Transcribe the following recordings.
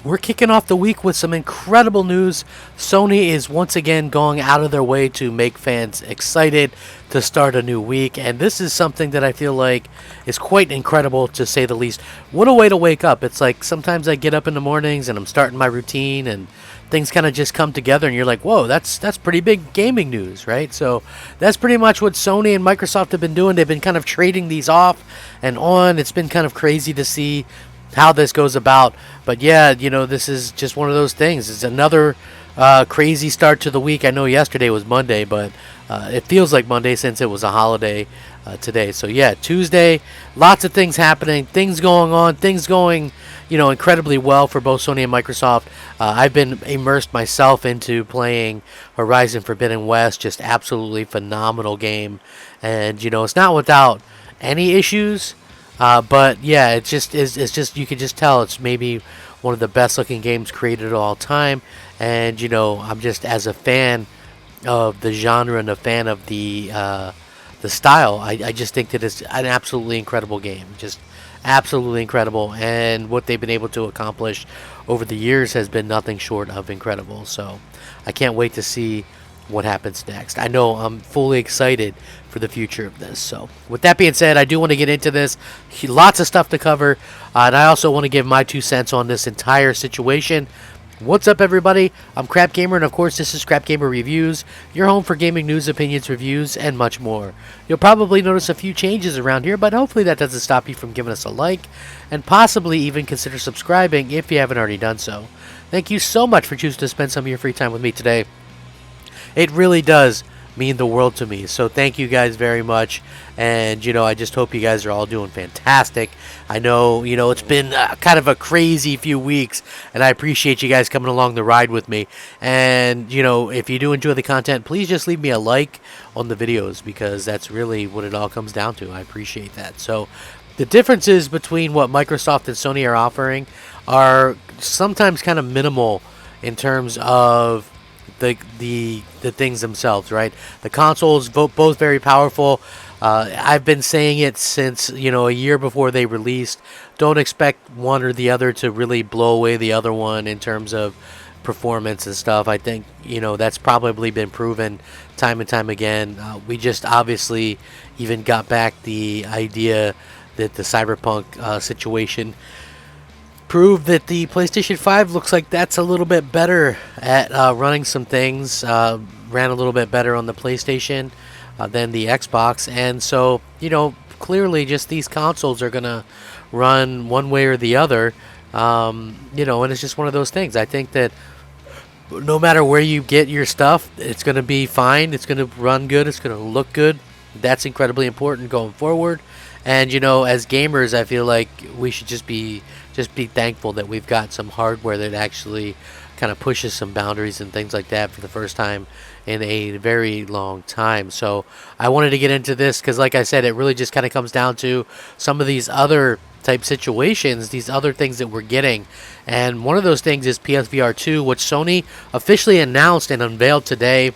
we're kicking off the week with some incredible news. Sony is once again going out of their way to make fans excited to start a new week, and this is something that I feel like is quite incredible to say the least. What a way to wake up. It's like sometimes I get up in the mornings and I'm starting my routine and things kind of just come together and you're like, whoa, that's pretty big gaming news, right? So that's pretty much what Sony and Microsoft have been doing. They've been kind of trading these off and on. It's been kind of crazy to see how this goes about. But yeah, this is just one of those things. It's another crazy start to the week. I know yesterday was Monday, but it feels like Monday since it was a holiday today. So yeah, Tuesday, lots of things happening, things going on, things going, incredibly well for both Sony and Microsoft. I've been immersed myself into playing Horizon Forbidden West, just absolutely phenomenal game. And, it's not without any issues. But yeah, it's just you can just tell it's maybe one of the best looking games created of all time. And I'm just as a fan of the genre and a fan of the style. I just think that it's an absolutely incredible game, just absolutely incredible. And what they've been able to accomplish over the years has been nothing short of incredible. So I can't wait to see what happens next. I know I'm fully excited for the future of this. So with that being said, I do want to get into this. Lots of stuff to cover. And I also want to give my 2 cents on this entire situation. What's up, everybody? I'm Crap Gamer, and of course this is Crap Gamer Reviews, your home for gaming news, opinions, reviews, and much more. You'll probably notice a few changes around here, but hopefully that doesn't stop you from giving us a like, and possibly even consider subscribing if you haven't already done so. Thank you so much for choosing to spend some of your free time with me today. It really does mean the world to me. So thank you guys very much. And, I just hope you guys are all doing fantastic. I know, it's been kind of a crazy few weeks, and I appreciate you guys coming along the ride with me. And, if you do enjoy the content, please just leave me a like on the videos, because that's really what it all comes down to. I appreciate that. So the differences between what Microsoft and Sony are offering are sometimes kind of minimal in terms of the things themselves, right? The consoles both very powerful. I've been saying it since a year before they released. Don't expect one or the other to really blow away the other one in terms of performance and stuff. I think that's probably been proven time and time again. We just obviously even got back the idea that the Cyberpunk situation proved that the PlayStation 5 looks like that's a little bit better at running some things. Ran a little bit better on the PlayStation than the Xbox. And so, clearly just these consoles are going to run one way or the other. And it's just one of those things. I think that no matter where you get your stuff, it's going to be fine. It's going to run good. It's going to look good. That's incredibly important going forward. And, as gamers, I feel like we should just be thankful that we've got some hardware that actually kind of pushes some boundaries and things like that for the first time in a very long time. So I wanted to get into this because, like I said, it really just kind of comes down to some of these other type situations, these other things that we're getting. And one of those things is PSVR 2, which Sony officially announced and unveiled today.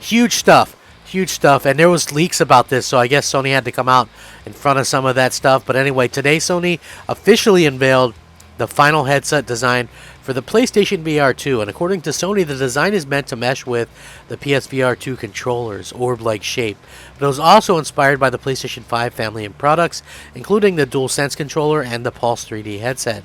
Huge stuff. And there was leaks about this, so I guess Sony had to come out in front of some of that stuff. But anyway, today Sony officially unveiled the final headset design for the PlayStation VR 2. And according to Sony, the design is meant to mesh with the PSVR 2 controller's orb-like shape. But it was also inspired by the PlayStation 5 family of products, including the DualSense controller and the Pulse 3D headset.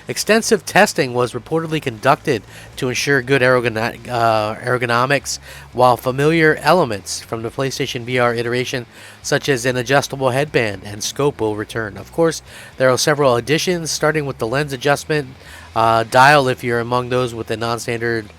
Extensive testing was reportedly conducted to ensure good ergonomics, while familiar elements from the PlayStation VR iteration, such as an adjustable headband and scope, will return. Of course, there are several additions, starting with the lens adjustment dial if you're among those with the non-standard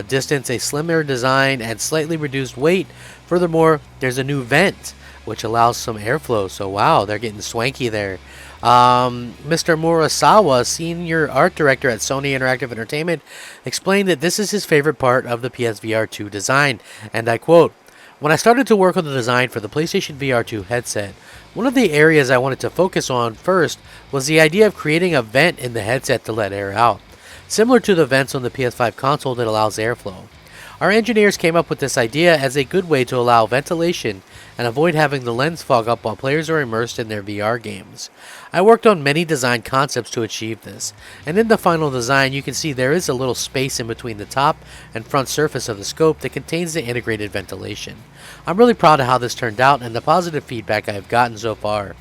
distance, a slimmer design, and slightly reduced weight. Furthermore, there's a new vent, which allows some airflow. So wow, they're getting swanky there. Mr. Murasawa, senior art director at Sony Interactive Entertainment, explained that this is his favorite part of the PSVR 2 design, and I quote, "When I started to work on the design for the PlayStation VR 2 headset, one of the areas I wanted to focus on first was the idea of creating a vent in the headset to let air out, similar to the vents on the PS5 console that allows airflow. Our engineers came up with this idea as a good way to allow ventilation and avoid having the lens fog up while players are immersed in their VR games. I worked on many design concepts to achieve this, and in the final design you can see there is a little space in between the top and front surface of the scope that contains the integrated ventilation. I'm really proud of how this turned out and the positive feedback I have gotten so far.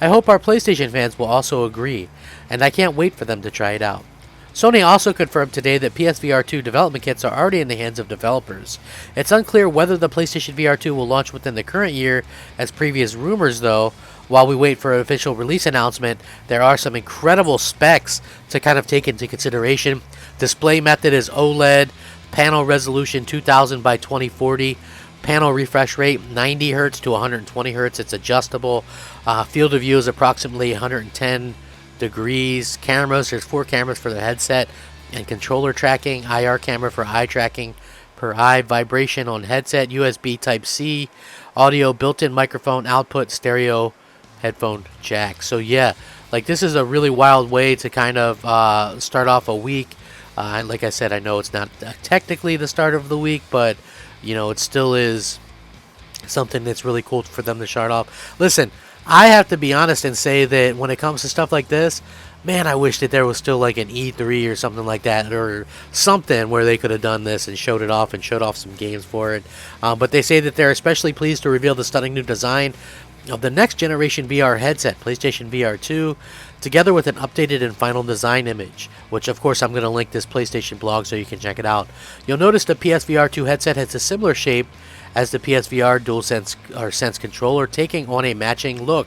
I hope our PlayStation fans will also agree, and I can't wait for them to try it out. Sony also confirmed today that PSVR 2 development kits are already in the hands of developers. It's unclear whether the PlayStation VR 2 will launch within the current year, as previous rumors though. While we wait for an official release announcement, there are some incredible specs to kind of take into consideration. Display method is OLED, panel resolution 2000 by 2040, panel refresh rate 90 Hz to 120 Hz, it's adjustable. Field of view is approximately 110 degrees. Cameras, there's 4 cameras for the headset and controller tracking, IR camera for eye tracking per eye, vibration on headset, USB Type-C, audio, built-in microphone output, stereo headphone jack. So yeah, like this is a really wild way to kind of start off a week. Like I said, I know it's not technically the start of the week, but you know, it still is something that's really cool for them to start off. Listen, I have to be honest and say that when it comes to stuff like this, man, I wish that there was still like an E3 or something like that, or something where they could have done this and showed it off and showed off some games for it. But they say that they're especially pleased to reveal the stunning new design of the next generation VR headset, PlayStation VR 2, together with an updated and final design image, which of course I'm going to link this PlayStation blog so you can check it out. You'll notice the PSVR 2 headset has a similar shape as the PSVR DualSense or Sense controller, taking on a matching look.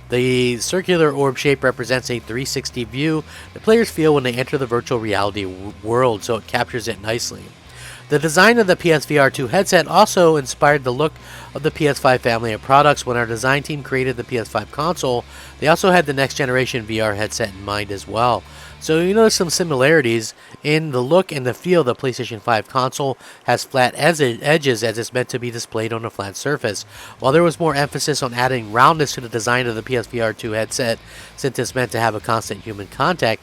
The circular orb shape represents a 360 view the players feel when they enter the virtual reality world, so it captures it nicely. The design of the PSVR 2 headset also inspired the look of the PS5 family of products. When our design team created the PS5 console, they also had the next generation VR headset in mind as well. So you notice some similarities in the look and the feel. The PlayStation 5 console has flat edges as it's meant to be displayed on a flat surface, while there was more emphasis on adding roundness to the design of the PSVR 2 headset, since it's meant to have a constant human contact,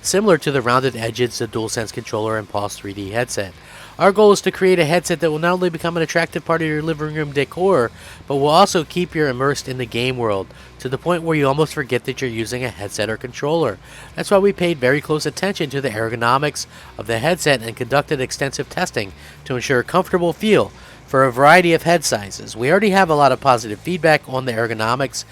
similar to the rounded edges of the DualSense controller and Pulse 3D headset. Our goal is to create a headset that will not only become an attractive part of your living room decor, but will also keep you immersed in the game world, to the point where you almost forget that you're using a headset or controller. That's why we paid very close attention to the ergonomics of the headset and conducted extensive testing to ensure a comfortable feel for a variety of head sizes. We already have a lot of positive feedback on the ergonomics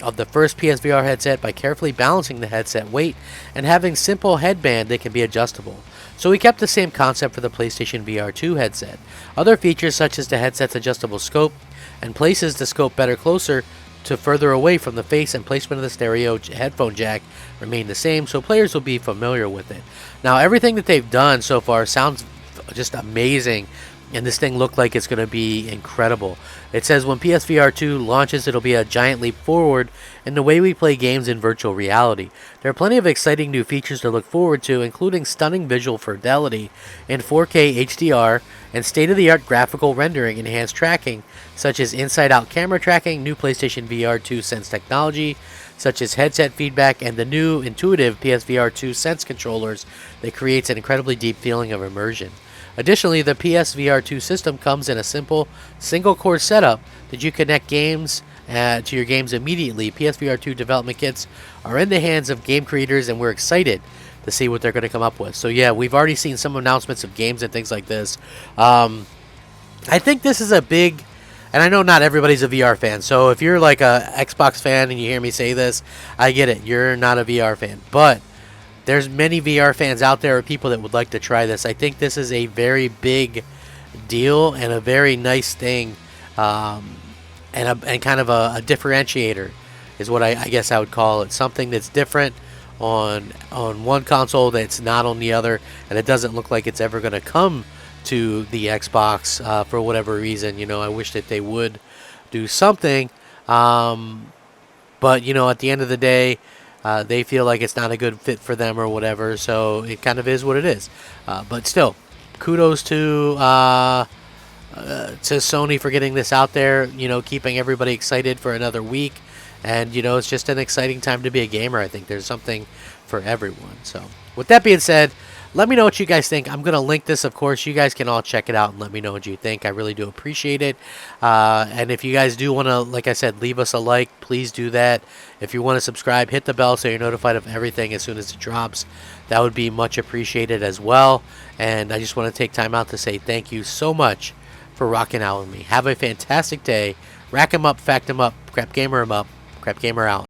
of the first PSVR headset by carefully balancing the headset weight and having simple headband that can be adjustable. So we kept the same concept for the PlayStation VR 2 headset. Other features such as the headset's adjustable scope and places the scope better closer to further away from the face, and placement of the stereo headphone jack remain the same, so players will be familiar with it. Now everything that they've done so far sounds just amazing, and this thing looked like it's going to be incredible. It says when PSVR 2 launches, it'll be a giant leap forward in the way we play games in virtual reality. There are plenty of exciting new features to look forward to, including stunning visual fidelity in 4K HDR and state-of-the-art graphical rendering, enhanced tracking, such as inside-out camera tracking, new PlayStation VR 2 Sense technology, such as headset feedback, and the new intuitive PSVR 2 Sense controllers that creates an incredibly deep feeling of immersion. Additionally, the PSVR 2 system comes in a simple single-core setup that you connect games to your games immediately. PSVR 2 development kits are in the hands of game creators, and we're excited to see what they're going to come up with. So yeah, we've already seen some announcements of games and things like this. I think this is a big, and I know not everybody's a VR fan, so if you're like a Xbox fan and you hear me say this, I get it, you're not a VR fan, but there's many VR fans out there, or people that would like to try this. I think this is a very big deal and a very nice thing, and kind of a differentiator is what I guess I would call it. Something that's different on one console that's not on the other, and it doesn't look like it's ever going to come to the Xbox for whatever reason. You know, I wish that they would do something, but you know, at the end of the day, they feel like it's not a good fit for them or whatever, so it kind of is what it is. But still, kudos to Sony for getting this out there, you know, keeping everybody excited for another week. And, you know, it's just an exciting time to be a gamer. I think there's something for everyone. So, with that being said, Let me know what you guys think. I'm going to link this, of course. You guys can all check it out and let me know what you think. I really do appreciate it. And if you guys do want to, like I said, leave us a like, please do that. If you want to subscribe, hit the bell so you're notified of everything as soon as it drops. That would be much appreciated as well. And I just want to take time out to say thank you so much for rocking out with me. Have a fantastic day. Rack 'em up, fact 'em up, crap gamer 'em up, crap gamer out.